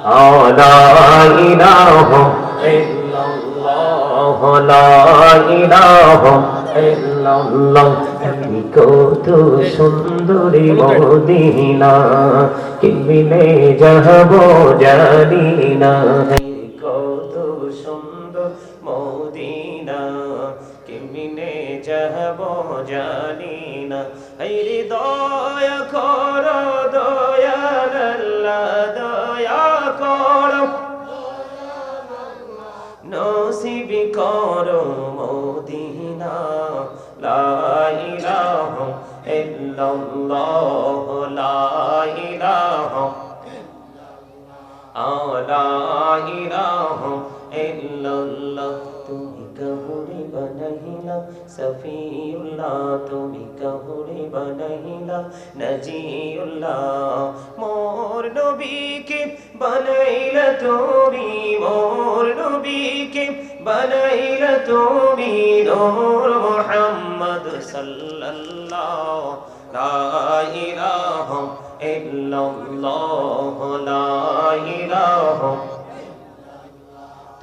লা ইলাহা ইল্লাল্লাহ লা ইলাহা ইল্লাল্লাহ কত সুন্দরী মদিনা কেমনে যাব জানি না কত সুন্দর মদিনা কেমনে যাব জানি না হায়রে দয়া করো দয়াল আল্লাহ দয়া করো নসিব করো মদিনা লা ইলাহা ইল্লাল্লাহ লা ইলাহা লা ইলাহা ইল্লাল্লাহ তুমি কাহুরে বানাইলা সফিউল্লাহ তুমি কাহুরে বানাইলা নজিউল্লাহ মোর নবীকে বানাইলা তুমি মোর নবীকে বানাইলা তুমি নূর মুহাম্মদ সাল্লাল্লাহু লা ইলাহা ইল্লাল্লাহ লা ইলাহা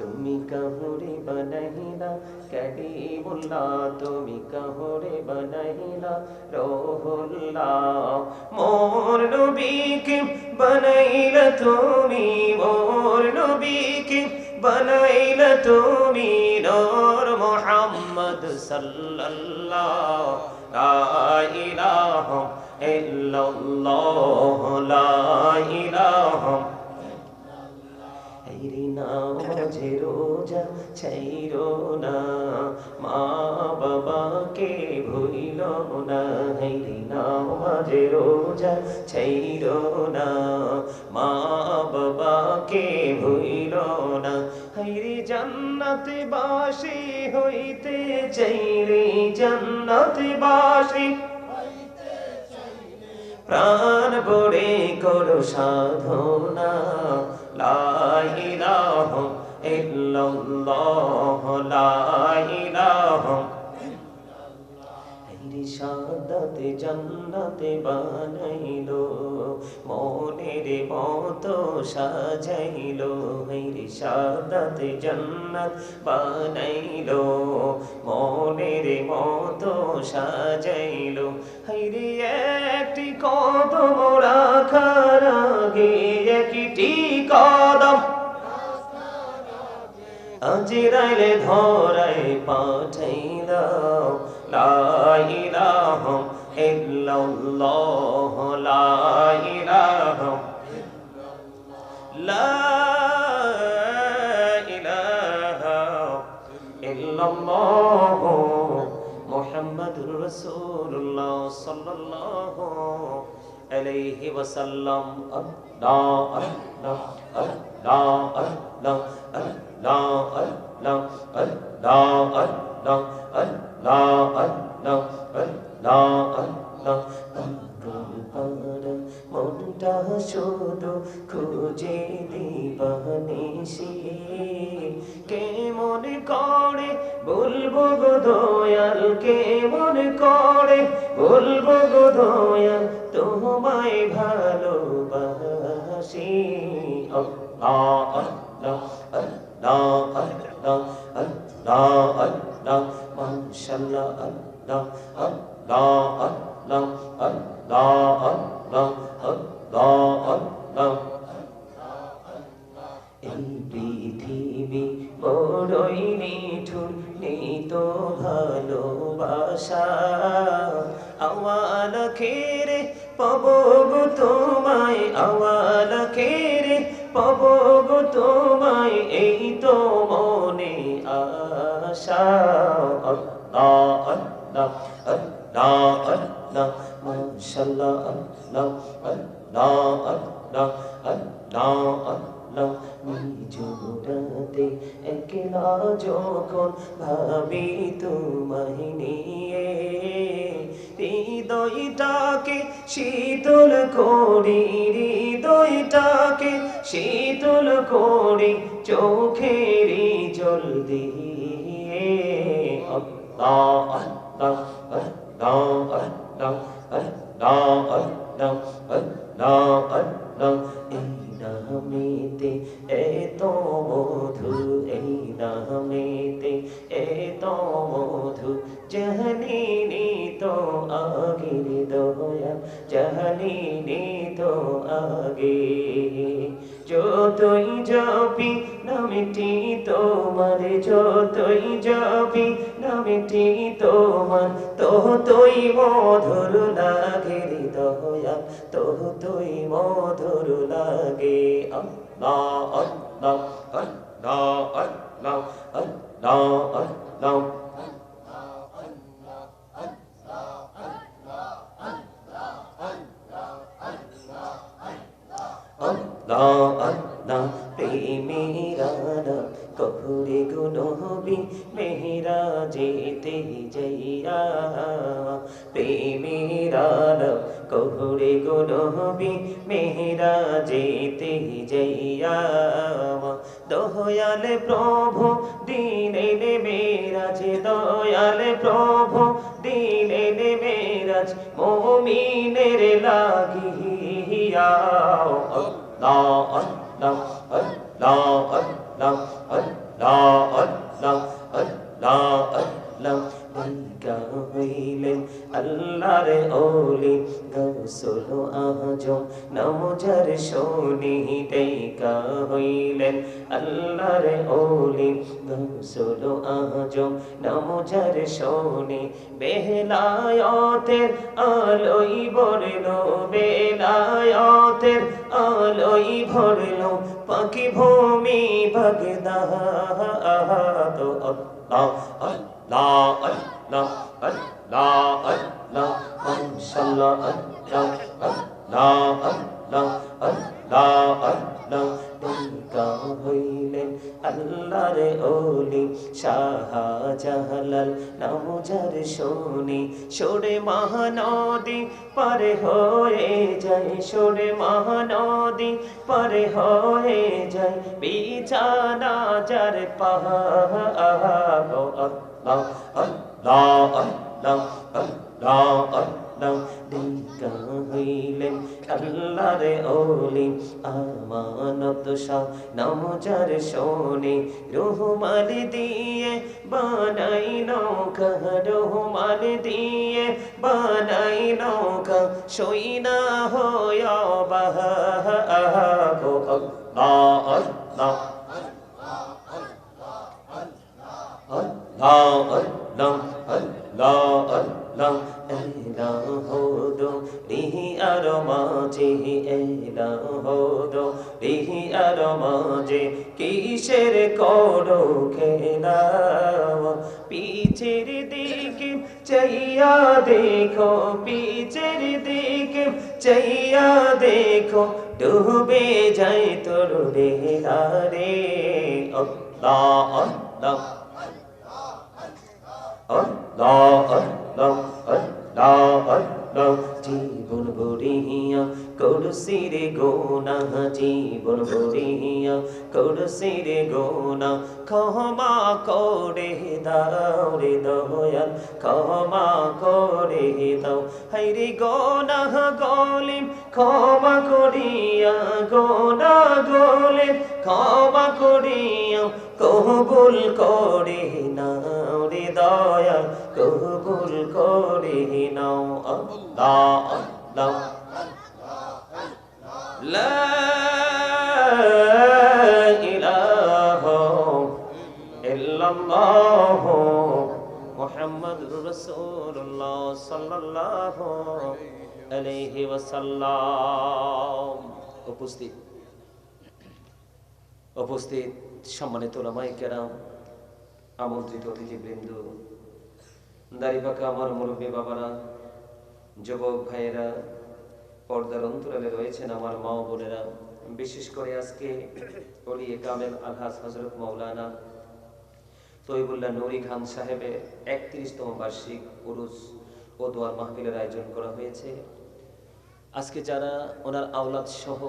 তুমি কাহুরে বানাইলা কালিমুল্লাহ তুমি কাহুরে বানাইলা রূহুল্লাহ মোর নবীকে বানাইলা তুমি মোর নবীকে বানাইলা তুমি নূর মুহাম্মদ সাল্লাল্লাহু লা ইলাহা ইল্লাল্লাহ লা ইলাহা হায়রে নামাজে রোজা ছাইরো না মা বাবাকে ভুইলো না হায়রে নামাজে রোজা ছাইরো না মা বাবাকে ভুইলো না হায়রে জান্নাতে বাসী হইতে চাইরে জান্নাতে বাসী প্রাণ ভরে করো সাধনা লা ইলাহা ইল্লাল্লাহ লা ইলাহা হায়রে সাদাতে জান্নাতে বানাইলো মনের মতো সাজাইলো হায়রে সাদাতে জান্নাত বানাইলো মনের মতো সাজাইলো হায়রে একটি কদম রাখার আগে একটি কদম আজরাইলে ধরায় পাঠাইলা লা ইলাহা ইল্লাল্লাহ লা ইলাহা লা ইলাহা ইল্লাল্লাহ মুহাম্মাদুর রাসূলুল্লাহ সাল্লাল্লাহু আলাইহি ওয়াসাল্লাম আল্লাহ আল্লাহ আল্লাহ আল্লাহ আল্লাহ আল্লাহ আল্লাহ আল্লাহ আল্লাহ আল্লাহ আল্লাহ আল্লাহ মনটা শুধু খুঁজে দিবানিশি কেমন করে বলবো গো দয়াল কেমন করে বলবো গো দয়াল তোমায় ভালোবাসি আল্লাহ আল্লাহ আল্লাহ আল্লাহ আল্লাহ আল্লাহ মাশাআল্লাহ আল্লাহ আল্লাহ আল্লাহ আল্লাহ আল্লাহ আল্লাহ আল্লাহ এই পৃথিবী বড়ই নিঠুর নেই তো ভালোবাসা আওয়াল খেরে পাবো গো তোমায় আওয়াল খেরে পাবো গো তোমায় এই তো মনে আশা আল্লাহ আল্লাহ আল্লাহ আল্লাহ মাশাআল্লাহ আল্লাহ আল্লাহ আল্লাহ আল্লাহ আল্লাহ নিজরাতে একলা যখন ভাবি তোমায় নিয়ে হৃদয়টাকে শীতল করি হৃদয়টাকে শীতল করি চোখেরই জল দিয়ে আল্লাহ আল্লাহ আল্লাহ আল্লাহ আল্লাহ আল্লাহ আল্লাহ আল্লাহ এই নামেতে আগের দয়া জানিনি তো আগে যতই জপি নামটি তোমার যতই জপি নামটি তোমার ততই মধুর লাগে দয়া ততই মধুর লাগে আল্লাহ আল্লাহ আল্লাহ আল্লাহ আল্লাহ আল্লাহ আল্লাহ আল্লাহ প্রেমেরা কহুরে গুনবি মেহরা যেতে যাইয়া প্রেমেরা কহুরে গুনবি মেহরা যেতে যাইয়া দয়াল প্রভু দিনে মেরাজ দয়াল প্রভু দিনে মেরাজ মুমিনের লাগিয়া আল্লাহ আল্লাহ আল্লাহ আল্লাহ আল্লাহ আল্লাহ আল্লাহ আল্লাহ দেখা হইলেন আল্লাহর ওলি গৌসুল আজম নামজার শোনি দেখা হইলেন আল্লাহর ওলি গৌসুল আজম নামজার শোনি বেলায়েতের আলোই ভরলো বেলায়েতের আলোই ভরলো পাখি ভূমি বাগদাদ আল্লাহ আল্লাহ আল্লাহ আল্লাহ আল্লাহ মাশাআল্লাহ আল্লাহ আল্লাহ আল্লাহ আল্লাহ আল্লাহ দেখা হইলেন আল্লাহর ওলি শাহজালাল নামজার শোনি সরে মহানদী পারে হয়ে যায় সরে মহানদী পারে হয়ে যায় বিছানা যার পাহাড় আল্লাহ আল্লাহ আল্লাহ আল্লাহ আল্লাহ দেখা হইলেন আল্লাহর ওলি আমানত শাহ নামজার শোনে রহমান দিয়ে বানাই নৌকা রহমান দিয়ে বানাই নৌকা সইনা হয়া বাহা আল্লাহ আল্লাহ আল্লাহ আল্লাহ আল্লাহ আল্লাহ এলাহোদো রিহি আর মাঝে এলাহোদো রিহি আর মাঝে কিসের করো খেলা পিছের দিকে চাইয়া দেখো পিছের দিকে চাইয়া দেখো ডুবে যায় তোর রেলা রে আল্লাহ আল্লাহ আল্লাহ আল্লাহ আল্লাহ আল্লাহ জীবন বড়িয়া করসির গোনা জীবন বড়িয়া করসির গোনা ক্ষমা করে দাও রে দয়াল ক্ষমা করে দাও হাইরে গোনা গলিম ক্ষমা করিয়া গোনা গলিম ক্ষমা করিয়া কবুল করে নাও রে দয়াল কবুল করে নাও আল্লাহ আল্লাহ লা ইলাহা ইল্লাল্লাহ মুহাম্মাদুর রাসূলুল্লাহ সাল্লাল্লাহু আলাইহি ওয়াসাল্লাম। উপস্থিত সম্মানিত উলামায়ে কেরাম, আমন্ত্রিত অতিথিবৃন্দ, দাড়িপাকা আমার মুরব্বী বাবারা, যুবক ভাইয়েরা, পর্দার অন্তরালে রয়েছেন আমার মা বোনেরা, বিশেষ করে আজকে ওলিয়ে কামেল আলহাজ হযরত মাওলানা তৈবুল্লাহ নুরি খান সাহেবের ৩১তম বার্ষিক উরুস ও দোয়ার মাহফিলের আয়োজন করা হয়েছে। আজকে যারা ওনার আওলাদ সহ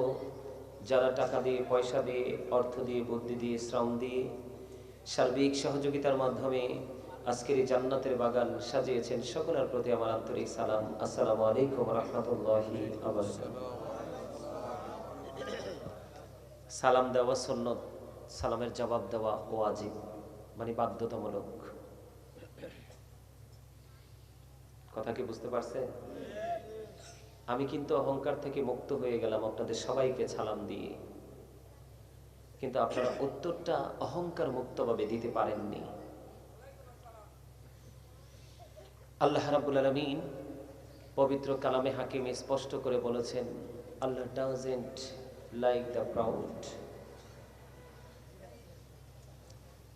যারা টাকা দিয়ে, পয়সা দিয়ে, অর্থ দিয়ে, বুদ্ধি দিয়ে, শ্রম দিয়ে, সার্বিক সহযোগিতার মাধ্যমে আজকের এই জান্নাতের বাগান সাজিয়েছেন, সকলের প্রতি আমার আন্তরিক সালাম। আসসালামু আলাইকুম ওয়া রাহমাতুল্লাহি ওয়া বারাকাতুহু। সালাম দেওয়া সুন্নত, সালামের জবাব দেওয়া ওয়াজিব, মানে বাধ্যতামূলক। কথা কি বুঝতে পারছেন? আমি কিন্তু অহংকার থেকে মুক্ত হয়ে গেলাম আপনাদের সবাইকে সালাম দিয়ে, কিন্তু আপনারা উত্তরটা অহংকার মুক্তভাবে দিতে পারেননি। আল্লাহ রাব্বুল আলামিন পবিত্র কালামে হাকিমে স্পষ্ট করে বলেছেন, আল্লাহ ডাজন্ট লাইক দ্য প্রাউড।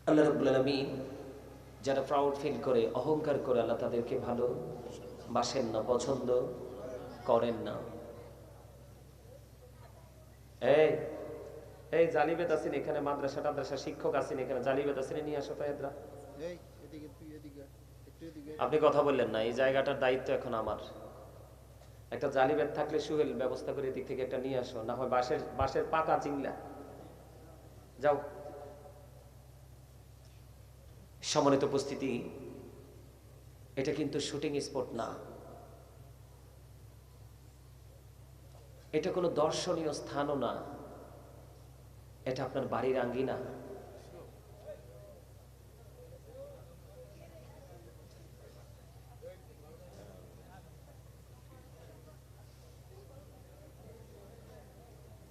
আল্লাহ রাব্বুল আলামিন যারা প্রাউড ফিল করে, অহংকার করে, আল্লাহ তাদেরকে ভালো বাসেন না, পছন্দ করেন না। এই এই জালিবেদ আছেন এখানে, মাদ্রাসা টাদ্রাসা শিক্ষক আছেন এখানে, জালিবেদ আছেন, নিয়ে আসো তো এদরা। আপনি কথা বললেন না, এই জায়গাটার দায়িত্ব এখন আমার। একটা জালিবেদ থাকলে সুহেল ব্যবস্থা করে এদিক থেকে একটা নিয়ে আসো, না হয় বাঁশের পাকা চিংলা যাও। সম্মানিত উপস্থিতি, এটা কিন্তু শুটিং স্পট না, এটা কোনো দর্শনীয় স্থানও না, এটা আপনার বাড়ির আঙ্গিনা।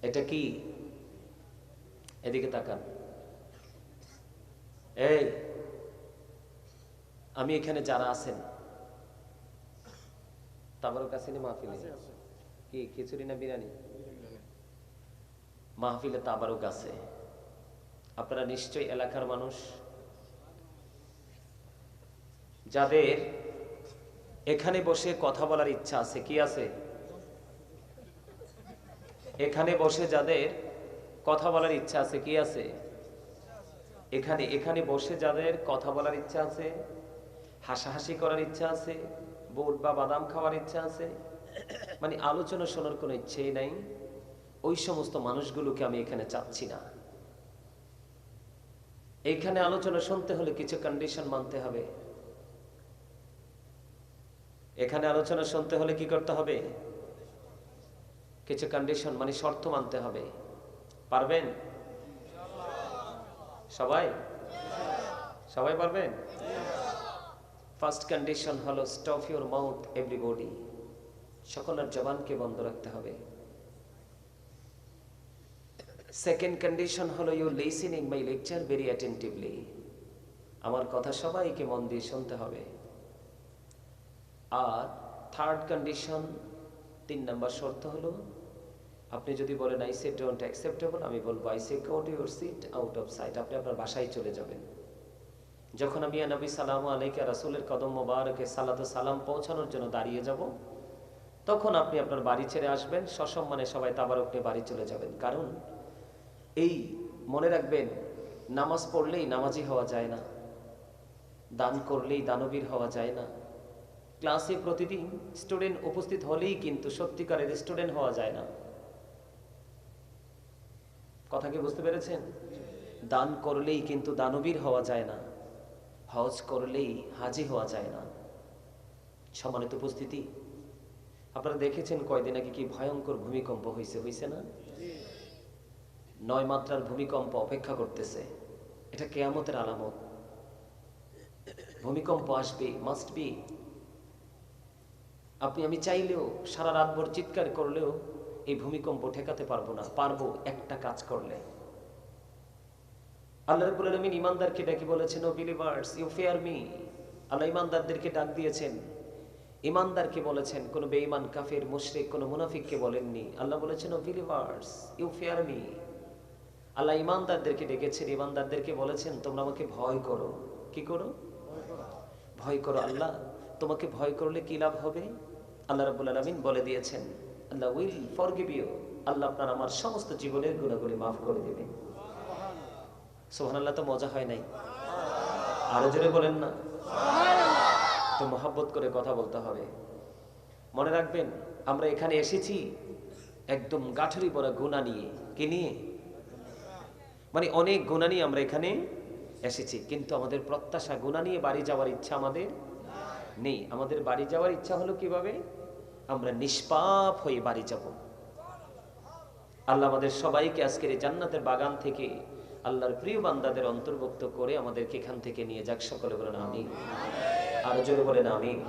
এটা কি? এদিকে তাকান। এই আমি এখানে যারা আছেন, তাবারক আসেনি মাহফিলে? কি খিচুড়ি না বিরিয়ানি? মাহফিলে তাবারক আছে। আপনারা নিশ্চয়ই এলাকার মানুষ, যাদের এখানে বসে কথা বলার ইচ্ছা আছে। কি আছে? এখানে বসে যাদের কথা বলার ইচ্ছা আছে। কি আছে? এখানে বসে যাদের কথা বলার ইচ্ছা আছে, হাসাহাসি করার ইচ্ছা আছে, বুট বা বাদাম খাওয়ার ইচ্ছা আছে, মানে আলোচনা শোনার কোনো ইচ্ছেই নাই, ওই সমস্ত মানুষগুলোকে আমি এখানে চাচ্ছি না। এইখানে আলোচনা শুনতে হলে কিছু কন্ডিশন মানতে হবে। এখানে আলোচনা শুনতে হলে কি করতে হবে? কিছু কন্ডিশন মানে শর্ত মানতে হবে। পারবেন সবাই? সবাই পারবেন? ফার্স্ট কন্ডিশন হলো স্টপ ইউর মাউথ এভরিবডি, সকলের জবানকে বন্ধ রাখতে হবে। সেকেন্ড কন্ডিশন হলো you listening my lecture very attentively, আমার কথা সবাইকে মন দিয়ে শুনতে হবে। আর থার্ড কন্ডিশন, 3 নম্বর শর্ত হলো, আপনি যদি বলেন আই সে ডোন্ট অ্যাকসেপ্টেবল, আমি বলবো I say go to your seat out of sight, আপনি আপনার বাসায় চলে যাবেন। যখন আমি নবী সাল্লাল্লাহু আলাইহি রাসূলের কদম মোবারকে সালাত ও সালাম পৌঁছানোর জন্য দাঁড়িয়ে যাব, তখন আপনি আপনার বাড়ি ছেড়ে আসবেন, সসম্মানে সবাই তাবারক নিয়ে বাড়ি চলে যাবেন। কারণ এই মনে রাখবেন, নামাজ পড়লেই নামাজি হওয়া যায় না, দান করলেই দানবীর হওয়া যায় না, ক্লাসে প্রতিদিন স্টুডেন্ট উপস্থিত হলেই কিন্তু সত্যিকারের স্টুডেন্ট হওয়া যায় না। কথা কি বুঝতে পেরেছেন? দান করলেই কিন্তু দানবীর হওয়া যায় না, হজ করলেই হাজি হওয়া যায় না। সম্মানিত উপস্থিতি, আপনারা দেখেছেন কয়দিন আগে কি ভয়ঙ্কর ভূমিকম্প হয়েছে না? 9 মাত্রার ভূমিকম্প অপেক্ষা করতেছে। এটা কিয়ামতের আলামত। ভূমিকম্প আসবে, মাস্ট বি। আপনি আমি চাইলেও, সারা রাতভর চিৎকার করলেও এই ভূমিকম্প ঠেকাতে পারবো না। পারবো একটা কাজ করলে। আল্লাহ রাব্বুল আলামিন ঈমানদারকে ডেকে বলেছেন, O believers you fear me. Allah ঈমানদারদেরকে ডাক দিয়েছেন, ঈমানদারকে বলেছেন, কোন বেঈমান কাফির মুশরিক কোন মুনাফিককে বলেননি। আল্লাহ বলেছেন, O believers you fear me. Allah ঈমানদারদেরকে ডেকেছেন, ঈমানদারদেরকে বলেছেন, তোমরা আমাকে ভয় করো। কি করো? ভয় করো। আল্লাহ তোমাকে ভয় করলে কি লাভ হবে? আল্লাহ রাব্বুল আলামিন বলে দিয়েছেন, আল্লাহ উইল ফরগিভ ইউ। আল্লাহ আপনার আমার সমস্ত জীবনের গুনাহগুলি মাফ করে দেবেন। সুবহানাল্লাহ। তো মজা হয় নাই? আরো জোরে বলেন না। তো মহব্বত করে কথা বলতে হবে। মনে রাখবেন, আমরা এখানে এসেছি একদম গাঠুরি পরা গুনাহ নিয়ে। কি নিয়ে? মানে অনেক গুনাহ নিয়ে আমরা এখানে এসেছি, কিন্তু আমাদের প্রত্যাশা গুনাহ নিয়ে বাড়ি যাওয়ার ইচ্ছা আমাদের নেই। আমাদের বাড়ি যাওয়ার ইচ্ছা হলো কিভাবে? আমরা নিষ্পাপ হয়ে বাড়ি যাব। আল্লাহ আমাদের সবাইকে আজকের এই জান্নাতের বাগান থেকে আল্লাহর প্রিয় বান্দাদের অন্তর্ভুক্ত করে আমাদেরকে এখান থেকে নিয়ে যাক। সকলে বলেন আমিন। আরো জোরে বলেন আমিন।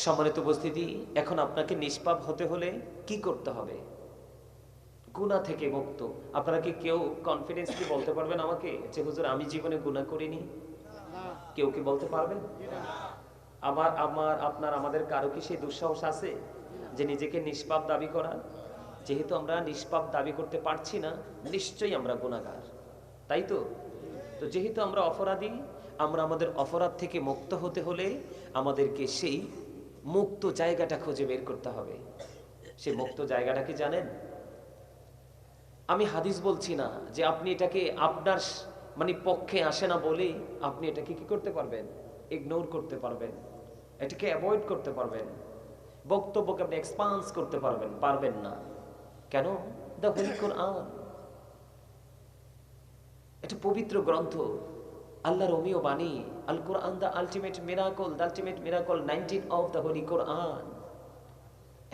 সম্মানিত উপস্থিতি, এখন আপনাকে নিষ্পাপ হতে হলে কি করতে হবে? গুনাহ থেকে মুক্ত। আপনারা কি কেউ কনফিডেন্সলি বলতে পারবেন আমাকে যে হুজুর আমি জীবনে গুনাহ করিনি? কেউ কি বলতে পারবেন? আমাদের কারো কি সেই দুঃসাহস আছে যে নিজেকে নিষ্পাপ দাবি করা? যেহেতু আমরা নিষ্পাপ দাবি করতে পারছি না, নিশ্চয়ই আমরা গুনাহগার, তাই তো? তো যেহেতু আমরা অপরাধী, আমরা আমাদের অপরাধ থেকে মুক্ত হতে হলে আমাদেরকে সেই মুক্ত জায়গাটা খুঁজে বের করতে হবে। সেই মুক্ত জায়গাটা কি জানেন? আমি হাদিস বলছি না যে আপনি এটাকে আপনার পক্ষে আসে না বলে আপনি এটাকে কি করতে পারবেন? ইগনোর করতে পারবেন, এটাকে অ্যাভয়েড করতে পারবেন, বক্তব্যকে আপনি এক্সপান্স করতে পারবেন না। কেন? দ্য হোলি কোরআন, এটা পবিত্র গ্রন্থ, আল্লাহর অমীয় বাণী। Al Quran the ultimate miracle 19 of the holy Quran.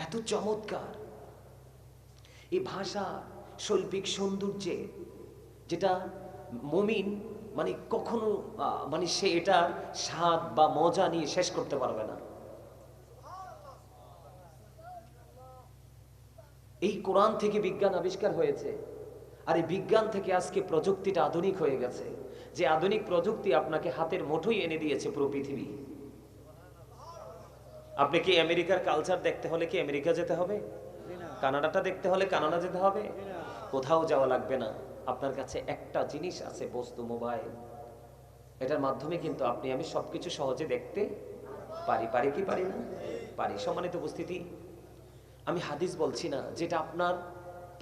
এত চমৎকার এই ভাষা, শৈল্পিক সৌন্দর্যে, যেটা মুমিন কখনো সে এটা স্বাদ বা মজা নিয়ে শেষ করতে পারবে না। এই কোরআন থেকে বিজ্ঞান আবিষ্কার হয়েছে, আর এই বিজ্ঞান থেকে আজকে প্রযুক্তিটা আধুনিক হয়ে গেছে, যে আধুনিক প্রযুক্তি আপনাকে হাতের মুঠোয় এনে দিয়েছে পুরো পৃথিবী। আপনি কি আমেরিকার কালচার দেখতে হলে কি আমেরিকা যেতে হবে? কানাডাটা দেখতে হলে কানাডা যেতে হবে? কোথাও যাওয়া লাগবে না। আপনার কাছে একটা জিনিস আছে, বস্তু, মোবাইল। এটার মাধ্যমে কিন্তু আপনি আমি সবকিছু সহজে দেখতে পারি কি পারি না? পারি। সম্মানিত উপস্থিতি, আমি হাদিস বলছি না যেটা আপনার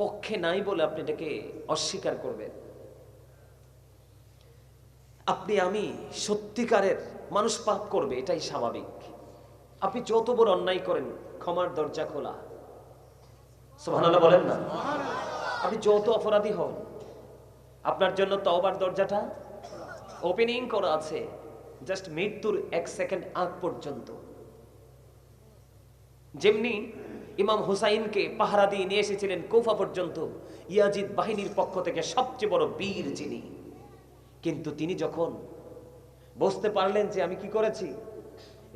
পক্ষে নাই বলে আপনি এটাকে অস্বীকার করবেন। আপনি আমি সত্যিকারের মানুষ পাপ করবে, এটাই স্বাভাবিক। আপনি যত বড় অন্যায় করেন, ক্ষমার দরজা খোলা। সুবহানাল্লাহ বলেন না? আপনি যত অপরাধী হন, আপনার জন্য তওবার দরজাটা ওপেনিং করা আছে, জাস্ট মৃত্যুর 1 সেকেন্ড আগ পর্যন্ত। যেমনি ইমাম হুসাইনকে পাহারা দিয়ে নিয়ে এসেছিলেন কুফা পর্যন্ত ইয়াজিদ বাহিনীর পক্ষ থেকে সবচেয়ে বড় বীর যিনি, কিন্তু তিনি যখন বুঝতে পারলেন যে আমি কি করেছি,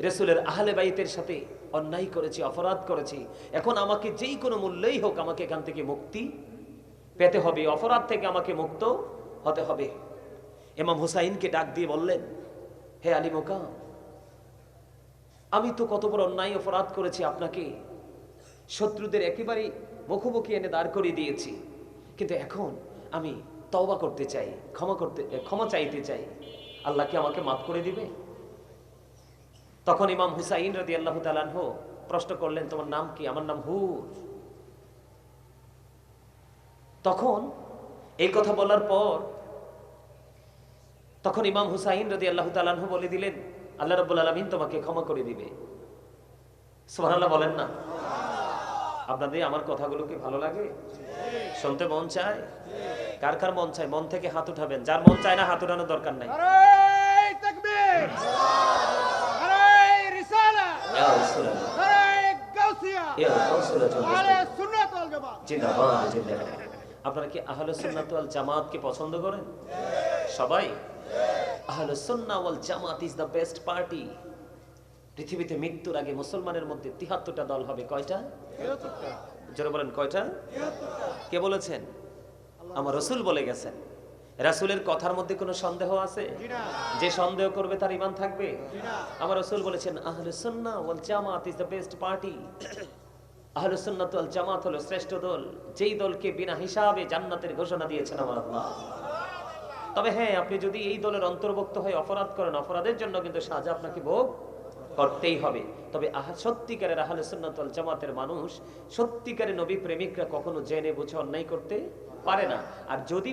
রাসূলের আহলে বাইতের সাথে অন্যায় করেছি, অপরাধ করেছি, এখন আমাকে যেই কোনো মূল্যেই হোক আমাকে এখান থেকে মুক্তি পেতে হবে, অপরাধ থেকে আমাকে মুক্ত হতে হবে। ইমাম হুসাইনকে ডাক দিয়ে বললেন, হে আলী মোকাম, আমি তো কত বড় অন্যায় অপরাধ করেছি, আপনাকে শত্রুদের একেবারে মুখোমুখি এনে দাঁড় করিয়ে দিয়েছি, কিন্তু এখন আমি তওবা করতে চাই, ক্ষমা চাইতে চাই, আল্লাহ কি আমাকে মাফ করে দিবে? তখন ইমাম হুসাইন রাদিয়াল্লাহু তাআলা আনহু প্রশ্ন করলেন, তোমার নাম কি? আমার নাম হুর। তখন এই কথা বলার পর তখন ইমাম হুসাইন রাদিয়াল্লাহু তাআলা আনহু বলে দিলেন, আল্লাহ রাব্বুল আলামিন তোমাকে ক্ষমা করে দিবে। সুবহানাল্লাহ বলেন না? আপনাদের আমার কথাগুলো কি ভালো লাগে? শুনতে মন চায়? কার কার মন চায়? মন থেকে হাত উঠাবেন। যার মন চায় না হাত উঠানোর দরকার নাই। নারে তাকবীর, নারে রিসালাত, ইয়া রাসূলুল্লাহ, নারে গাউসিয়া, ইয়া রাসূলুল্লাহ, আহলে সুন্নাত ওয়াল জামাত। জিন্দাবাদ, জিন্দাবাদ। আপনারা কি আহলে সুন্নাত ওয়াল জামাতকে পছন্দ করেন? সবাই? আহলে সুন্নাহ ওয়াল জামাত ইজ দ্য বেস্ট পার্টি। পৃথিবীতে মৃত্যুর আগে মুসলমানের মধ্যে ৭৩টা দল হবে। কয়টা? ৭৩টা। জোরে বলেন, কয়টা? কে বলেছেন? আমার রাসূল বলে গেছেন। রাসূলের কথার মধ্যে কোনো সন্দেহ আছে? যে সন্দেহ করবে তার ঈমান থাকবে? আমার রাসূল বলেছেন, আহলে সুন্নাহ ওয়াল জামাত ইজ দ্য বেস্ট পার্টি। আহলে সুন্নাত ওয়াল জামাত হলো শ্রেষ্ঠ দল, যেই দলকে বিনা হিসাবে জান্নাতের ঘোষণা দিয়েছেন আমার আল্লাহ। তবে হ্যাঁ, আপনি যদি এই দলের অন্তর্ভুক্ত হয়ে অপরাধ করেন, অপরাধের জন্য কিন্তু সাজা আপনাকে ভোগ করতেই হবে। তবে সত্যিকারের আহলে সুন্নাত ওয়াল জামাতের মানুষ, সত্যিকারের নবী প্রেমিকরা কখনো জেনে বুঝে অন্যায় করতে পারে না। আর যদি